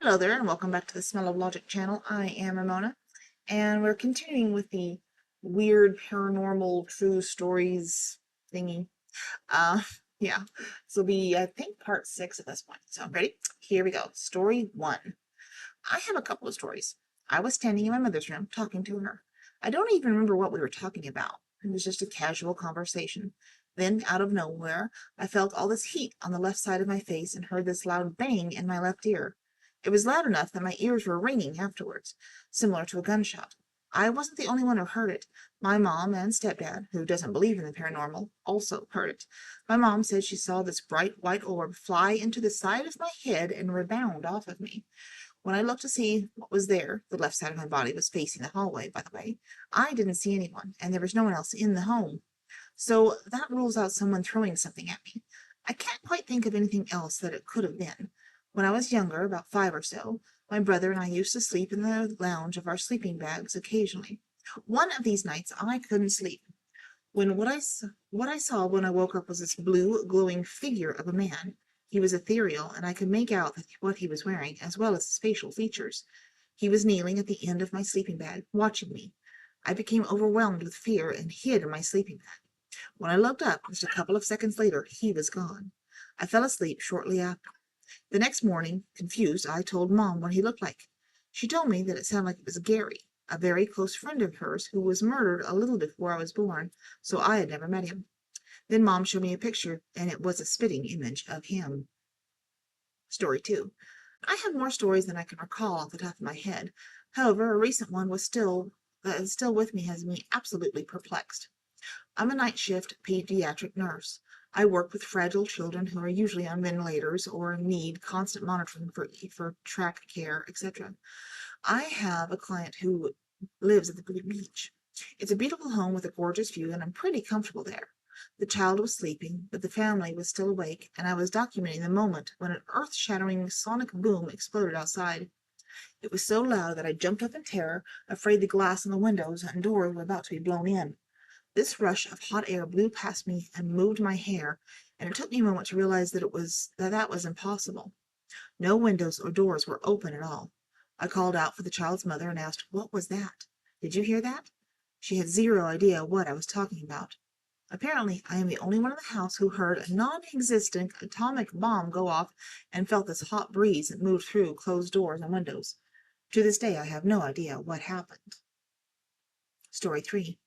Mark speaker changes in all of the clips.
Speaker 1: Hello there, and welcome back to the Smell of Logic channel. I am Ramona, and we're continuing with the weird paranormal true stories thingy. Uh, yeah, this will be, I think, part 6 at this point. So, ready? Here we go. Story 1. I have a couple of stories. I was standing in my mother's room talking to her. I don't even remember what we were talking about. It was just a casual conversation. Then, out of nowhere, I felt all this heat on the left side of my face and heard this loud bang in my left ear. It was loud enough that my ears were ringing afterwards, similar to a gunshot. I wasn't the only one who heard it. My mom and stepdad, who doesn't believe in the paranormal, also heard it. My mom said she saw this bright white orb fly into the side of my head and rebound off of me. When I looked to see what was there, the left side of my body was facing the hallway, by the way, I didn't see anyone, and there was no one else in the home. So that rules out someone throwing something at me. I can't quite think of anything else that it could have been. When I was younger, about 5 or so, my brother and I used to sleep in the lounge of our sleeping bags occasionally. One of these nights I couldn't sleep. What I saw when I woke up was this blue, glowing figure of a man. He was ethereal, and I could make out what he was wearing, as well as his facial features. He was kneeling at the end of my sleeping bag, watching me. I became overwhelmed with fear and hid in my sleeping bag. When I looked up, just a couple of seconds later, he was gone. I fell asleep shortly after. The next morning, confused, I told Mom what he looked like. She told me that it sounded like it was Gary, a very close friend of hers who was murdered a little before I was born, so I had never met him. Then Mom showed me a picture, and it was a spitting image of him. Story 2. I have more stories than I can recall off the top of my head. However, a recent one that is still with me has me absolutely perplexed. I'm a night shift pediatric nurse. I work with fragile children who are usually on ventilators or need constant monitoring for track care, etc. I have a client who lives at the beach. It's a beautiful home with a gorgeous view, and I'm pretty comfortable there. The child was sleeping, but the family was still awake, and I was documenting the moment when an earth-shattering sonic boom exploded outside. It was so loud that I jumped up in terror, afraid the glass in the windows and doors were about to be blown in. This rush of hot air blew past me and moved my hair, and it took me a moment to realize that was impossible. No windows or doors were open at all. I called out for the child's mother and asked, "What was that? Did you hear that?" She had zero idea what I was talking about. Apparently, I am the only one in the house who heard a non-existent atomic bomb go off and felt this hot breeze that moved through closed doors and windows. To this day, I have no idea what happened. Story 3.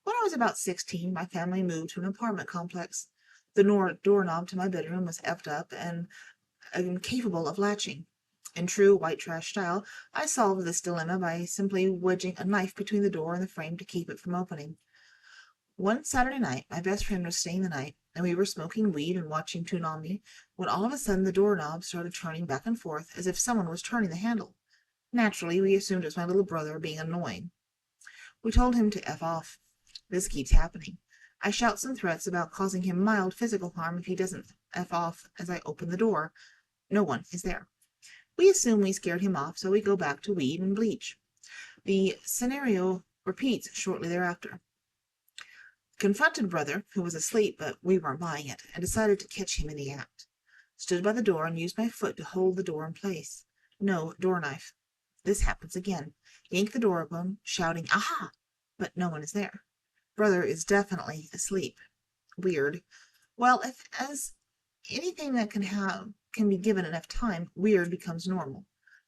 Speaker 1: When I was about 16, my family moved to an apartment complex. The doorknob to my bedroom was effed up and incapable of latching. In true white trash style, I solved this dilemma by simply wedging a knife between the door and the frame to keep it from opening. One Saturday night, my best friend was staying the night, and we were smoking weed and watching Toonami, when all of a sudden the doorknob started turning back and forth as if someone was turning the handle. Naturally, we assumed it was my little brother being annoying. We told him to F off. This keeps happening. I shout some threats about causing him mild physical harm if he doesn't F off as I open the door. No one is there. We assume we scared him off, so we go back to weed and bleach. The scenario repeats shortly thereafter. Confronted brother, who was asleep but we weren't buying it, and decided to catch him in the act. Stood by the door and used my foot to hold the door in place. No door knife. This happens again. Yank the door open, shouting, "Aha!" But no one is there. Brother is definitely asleep. Weird. Well, if as anything that can be given enough time, weird becomes normal.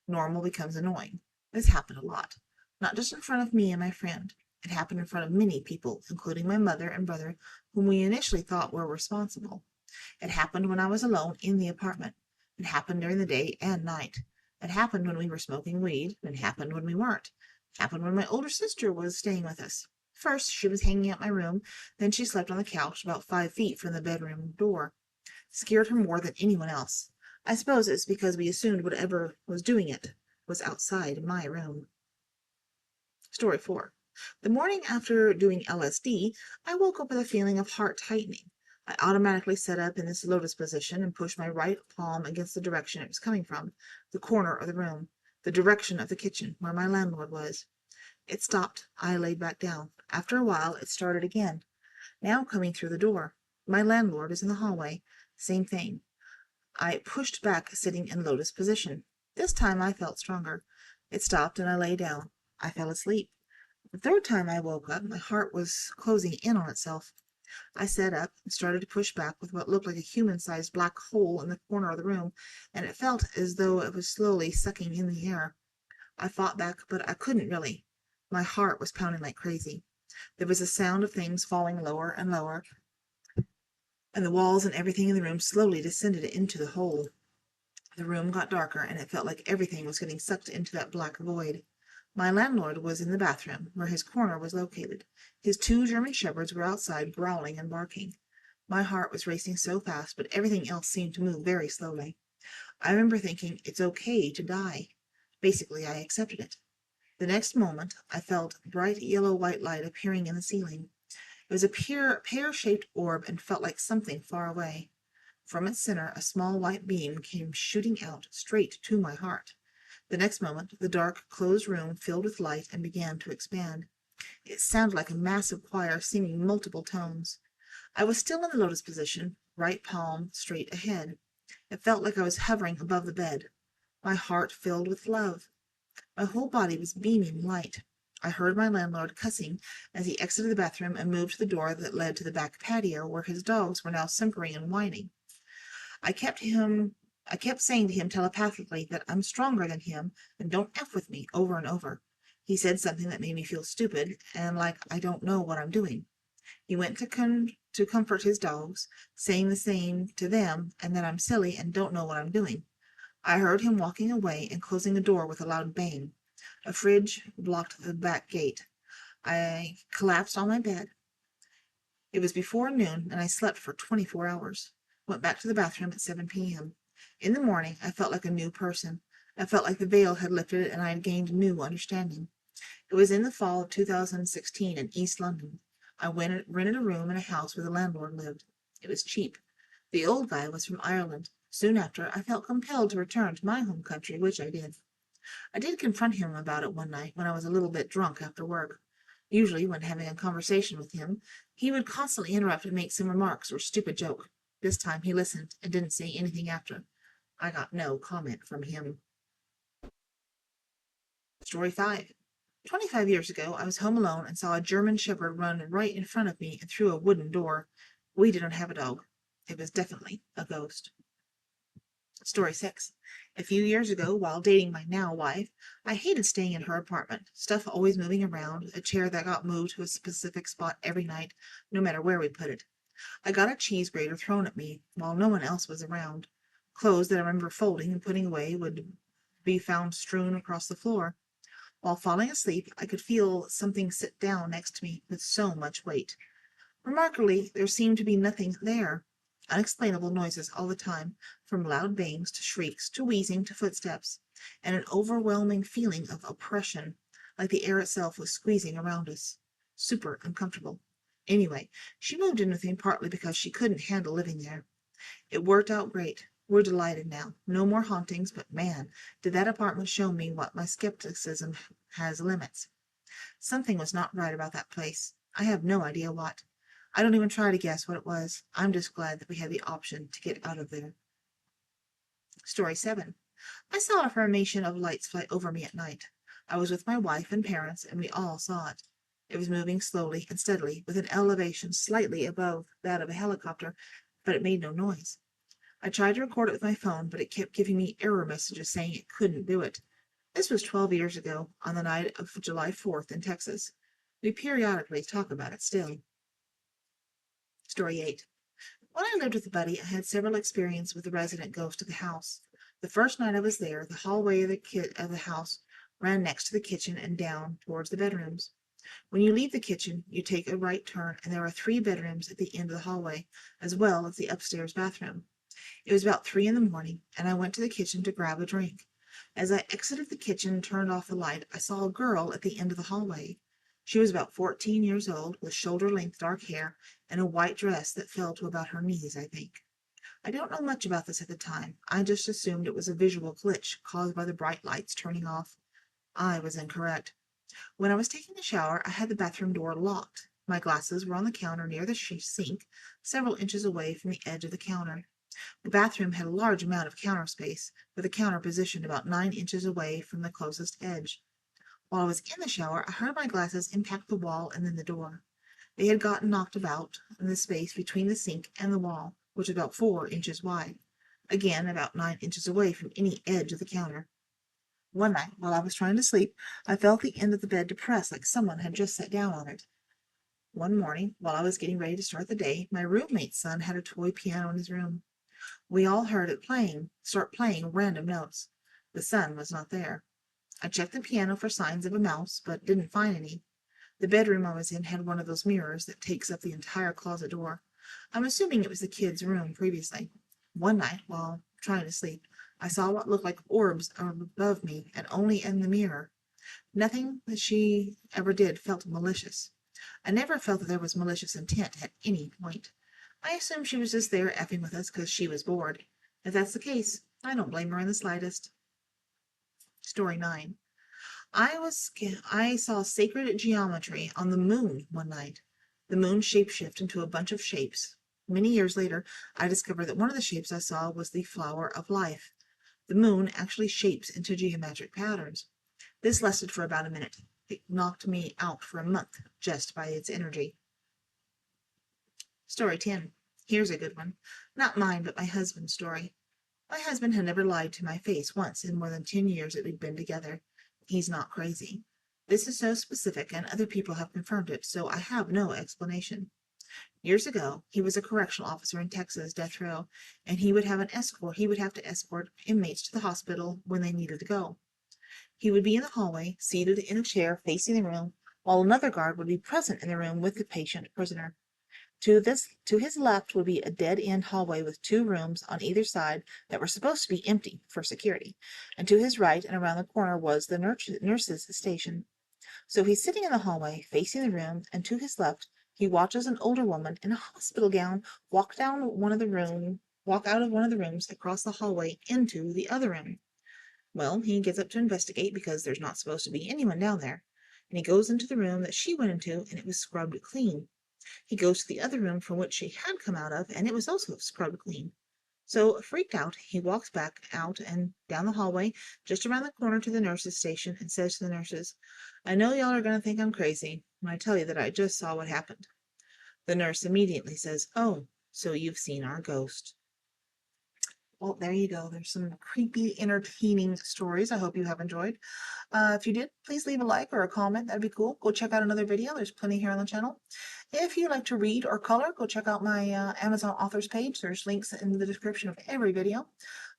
Speaker 1: Normal becomes annoying. This happened a lot. Not just in front of me and my friend. It happened in front of many people, including my mother and brother, whom we initially thought were responsible. It happened when I was alone in the apartment. It happened during the day and night. It happened when we were smoking weed. It happened when we weren't. It happened when my older sister was staying with us. First, she was hanging out my room, then she slept on the couch about 5 feet from the bedroom door. Scared her more than anyone else. I suppose it's because we assumed whatever was doing it was outside my room. Story 4. The morning after doing LSD, I woke up with a feeling of heart tightening. I automatically sat up in this lotus position and pushed my right palm against the direction it was coming from, the corner of the room, the direction of the kitchen, where my landlord was. It stopped. I laid back down. After a while, it started again, now coming through the door. My landlord is in the hallway. Same thing. I pushed back, sitting in lotus position. This time I felt stronger. It stopped and I lay down. I fell asleep. The third time I woke up, my heart was closing in on itself. I sat up and started to push back with what looked like a human-sized black hole in the corner of the room, and it felt as though it was slowly sucking in the air. I fought back, but I couldn't really. My heart was pounding like crazy. There was a sound of things falling lower and lower, and the walls and everything in the room slowly descended into the hole. The room got darker, and it felt like everything was getting sucked into that black void. My landlord was in the bathroom, where his corner was located. His two German shepherds were outside growling and barking. My heart was racing so fast, but everything else seemed to move very slowly. I remember thinking, it's okay to die. Basically, I accepted it. The next moment, I felt bright yellow-white light appearing in the ceiling. It was a pear-shaped orb and felt like something far away. From its center, a small white beam came shooting out straight to my heart. The next moment, the dark, closed room filled with light and began to expand. It sounded like a massive choir singing multiple tones. I was still in the lotus position, right palm straight ahead. It felt like I was hovering above the bed. My heart filled with love. My whole body was beaming light. I heard my landlord cussing as he exited the bathroom and moved to the door that led to the back patio, where his dogs were now simpering and whining. I kept saying to him telepathically that I'm stronger than him and don't F with me over and over. He said something that made me feel stupid and like I don't know what I'm doing. He went to comfort his dogs, saying the same to them and that I'm silly and don't know what I'm doing. I heard him walking away and closing the door with a loud bang. A fridge blocked the back gate. I collapsed on my bed. It was before noon, and I slept for 24 hours. Went back to the bathroom at 7 p.m. In the morning, I felt like a new person. I felt like the veil had lifted and I had gained new understanding. It was in the fall of 2016 in East London. I rented a room in a house where the landlord lived. It was cheap. The old guy was from Ireland. Soon after, I felt compelled to return to my home country, which I did. I did confront him about it one night when I was a little bit drunk after work. Usually, when having a conversation with him, he would constantly interrupt and make some remarks or stupid joke. This time he listened and didn't say anything after. I got no comment from him. Story 5. 25 years ago, I was home alone and saw a German shepherd run right in front of me and through a wooden door. We didn't have a dog. It was definitely a ghost. Story 6. A few years ago, while dating my now wife, I hated staying in her apartment. Stuff always moving around, a chair that got moved to a specific spot every night, no matter where we put it. I got a cheese grater thrown at me while no one else was around. Clothes that I remember folding and putting away would be found strewn across the floor. While falling asleep, I could feel something sit down next to me with so much weight. Remarkably, there seemed to be nothing there. Unexplainable noises all the time, from loud bangs to shrieks to wheezing to footsteps, and an overwhelming feeling of oppression, like the air itself was squeezing around us. Super uncomfortable. Anyway, she moved in with me partly because she couldn't handle living there. It worked out great. We're delighted now. No more hauntings, but man, did that apartment show me what my skepticism has limits. Something was not right about that place. I have no idea what. I don't even try to guess what it was. I'm just glad that we had the option to get out of there. Story 7. I saw a formation of lights fly over me at night. I was with my wife and parents, and we all saw it. It was moving slowly and steadily, with an elevation slightly above that of a helicopter, but it made no noise. I tried to record it with my phone, but it kept giving me error messages saying it couldn't do it. This was 12 years ago, on the night of July 4th in Texas. We periodically talk about it still. Story 8. When I lived with a buddy, I had several experiences with the resident ghost of the house. The first night I was there, the hallway of the house ran next to the kitchen and down towards the bedrooms. When you leave the kitchen, you take a right turn, and there are 3 bedrooms at the end of the hallway, as well as the upstairs bathroom. It was about 3 in the morning, and I went to the kitchen to grab a drink. As I exited the kitchen and turned off the light, I saw a girl at the end of the hallway. She was about 14 years old, with shoulder-length dark hair and a white dress that fell to about her knees, I think. I don't know much about this at the time. I just assumed it was a visual glitch caused by the bright lights turning off. I was incorrect. When I was taking a shower, I had the bathroom door locked. My glasses were on the counter near the sink, several inches away from the edge of the counter. The bathroom had a large amount of counter space, with the counter positioned about 9 inches away from the closest edge. While I was in the shower, I heard my glasses impact the wall and then the door. They had gotten knocked about in the space between the sink and the wall, which was about 4 inches wide. Again, about 9 inches away from any edge of the counter. One night, while I was trying to sleep, I felt the end of the bed depressed like someone had just sat down on it. One morning, while I was getting ready to start the day, my roommate's son had a toy piano in his room. We all heard it start playing random notes. The son was not there. I checked the piano for signs of a mouse, but didn't find any. The bedroom I was in had one of those mirrors that takes up the entire closet door. I'm assuming it was the kid's room previously. One night, while trying to sleep, I saw what looked like orbs above me, and only in the mirror. Nothing that she ever did felt malicious. I never felt that there was malicious intent at any point. I assume she was just there effing with us because she was bored. If that's the case, I don't blame her in the slightest. Story 9. I saw sacred geometry on the moon one night. The moon shapeshifted into a bunch of shapes. Many years later, I discovered that one of the shapes I saw was the flower of life. The moon actually shapes into geometric patterns. This lasted for about a minute. It knocked me out for a month just by its energy. Story 10. Here's a good one. Not mine, but my husband's story. My husband had never lied to my face once in more than 10 years that we'd been together. He's not crazy. This is so specific, and other people have confirmed it, so I have no explanation. Years ago, he was a correctional officer in Texas, death row, and he would have to escort inmates to the hospital when they needed to go. He would be in the hallway, seated in a chair facing the room, while another guard would be present in the room with the patient prisoner. To his left would be a dead-end hallway with 2 rooms on either side that were supposed to be empty for security, and to his right and around the corner was the nurse's station. So he's sitting in the hallway, facing the room, and to his left he watches an older woman in a hospital gown walk out of one of the rooms across the hallway into the other room. Well, he gets up to investigate because there's not supposed to be anyone down there, and he goes into the room that she went into, and it was scrubbed clean. He goes to the other room from which she had come out of, and it was also scrubbed clean. So, freaked out, he walks back out and down the hallway, just around the corner to the nurse's station, and says to the nurses, "I know y'all are going to think I'm crazy when I tell you that I just saw what happened." The nurse immediately says, "Oh, so you've seen our ghost." Well, there you go. There's some creepy, entertaining stories I hope you have enjoyed. If you did, please leave a like or a comment. That'd be cool. Go check out another video. There's plenty here on the channel. If you like to read or color, go check out my Amazon authors page. There's links in the description of every video.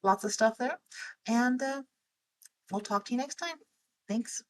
Speaker 1: Lots of stuff there. And we'll talk to you next time. Thanks.